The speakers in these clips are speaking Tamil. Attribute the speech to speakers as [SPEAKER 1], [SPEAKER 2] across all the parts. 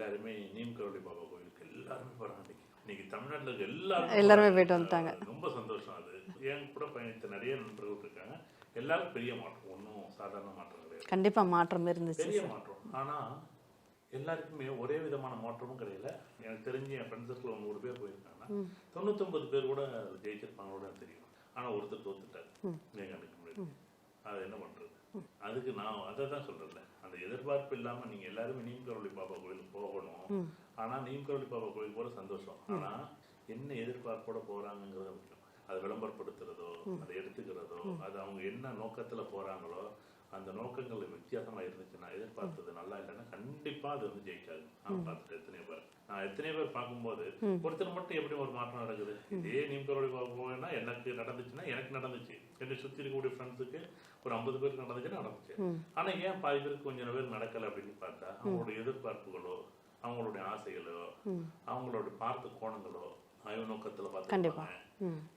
[SPEAKER 1] எல்லாருமே நீம்கரவள்ளி பாபா கோயிலுக்கு எல்லாருமே போறாங்க. இன்னைக்கு தமிழ்நாட்டில் இருக்க
[SPEAKER 2] எல்லாருமே போயிட்டு வந்துட்டாங்க.
[SPEAKER 1] ரொம்ப சந்தோஷம். அது என் கூட பயணித்த நிறைய நண்பர்கள் இருக்காங்க. எல்லாரும் பெரிய மாற்றம், ஒன்றும் சாதாரண மாற்றம் கிடையாது.
[SPEAKER 2] கண்டிப்பா மாற்றம் இருந்துச்சு,
[SPEAKER 1] பெரிய மாற்றம். ஆனா எல்லாருக்குமே ஒரே விதமான மாற்றமும் கிடையாது. எனக்கு தெரிஞ்சு என் ஃப்ரெண்ட்ஸ் சர்க்கிள் 100 பேர் போயிருக்காங்கன்னா 99 பேர் கூட ஜெயிச்சிருப்பாங்களோட தெரியும். ஆனா ஒருத்தர் தோத்துட்டாரு. நீங்க கண்டுக்க முடியாது. அது என்ன பண்றது? அதுக்கு நான் அதை தான் சொல்றேன்ல, அந்த எதிர்பார்ப்பு இல்லாம நீங்க எல்லாருமே நீம்கரவள்ளி பாபா கோயிலுக்கு போகணும். ஆனா நீம்கரவள்ளி பாபா கோயிலுக்கு போற சந்தோஷம். ஆனா என்ன எதிர்பார்ப்போட போறாங்கிறத முக்கியம். அதை விளம்பரப்படுத்துறதோ, அதை எடுத்துக்கிறதோ, அது அவங்க என்ன நோக்கத்துல போறாங்களோ அந்த நோக்கங்கள் வித்தியாசமா இருந்துச்சுன்னா, எதிர்பார்த்தது நல்லா இல்லைன்னா கண்டிப்பா அது ஜெயிக்காது. நான் பார்த்துட்டு எத்தனை பேர் பார்க்கும்போது ஒருத்தர் மட்டும் எப்படி ஒரு மாற்றம் நடக்குது. இதே நீம்கரவள்ளி பாபா கோயில்னா எனக்கு நடந்துச்சுன்னா எனக்கு நடந்துச்சு, என்னை சுத்தி இருக்கக்கூடிய ஃப்ரெண்ட்ஸுக்கு ஒரு 50 பேருக்கு நடந்துச்சு. ஆனா ஏன் பாதி பேருக்கு கொஞ்சம் பேர் நடக்கல அப்படின்னு பார்த்தா, அவங்களுடைய எதிர்பார்ப்புகளோ, அவங்களுடைய ஆசைகளோ, அவங்களோட பார்த்த கோணங்களோ ஆய்வு நோக்கத்துல பார்த்துருப்பாங்க,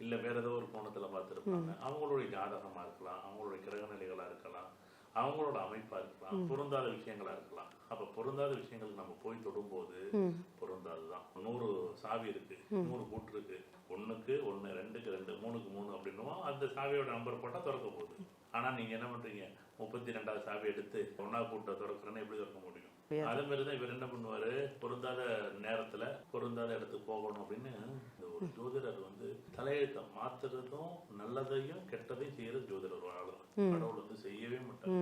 [SPEAKER 1] இல்ல வேற ஏதோ ஒரு கோணத்துல பார்த்துருப்பாங்க. அவங்களுடைய ஜாதகமா இருக்கலாம், அவங்களுடைய கிரக நிலைகளா இருக்கலாம், அவங்களோட அமைப்பா இருக்கலாம், பொருந்தாத விஷயங்களா இருக்கலாம். அப்ப பொருந்தாத விஷயங்களுக்கு நம்ம போய் தொடும்போது பொருந்தாதுதான். 100 சாவி இருக்கு, 100 பூட்டு இருக்கு, 1க்கு 1, 2க்கு 2, 3க்கு 3 அப்படின்னும் அந்த சாவியோட நம்பர் போட்டா திறக்க போகுது. ஆனா நீங்க என்ன பண்றீங்க, 32வது சாவி எடுத்து 1வது பூட்டை திறக்கிறேன்னு எப்படி திறக்க முடியும்? அதே மாதிரிதான் இவர் என்ன பண்ணுவாரு, பொருந்தாத நேரத்துல பொருந்தாத இடத்துக்கு போகணும் அப்படின்னு ஒரு ஜோதிடர் தலையெழுத்தை மாத்துறதும் நல்லதையும் கெட்டதையும் செய்யறது ஜோதிடர். கடவுள் செய்யவே மாட்டார்.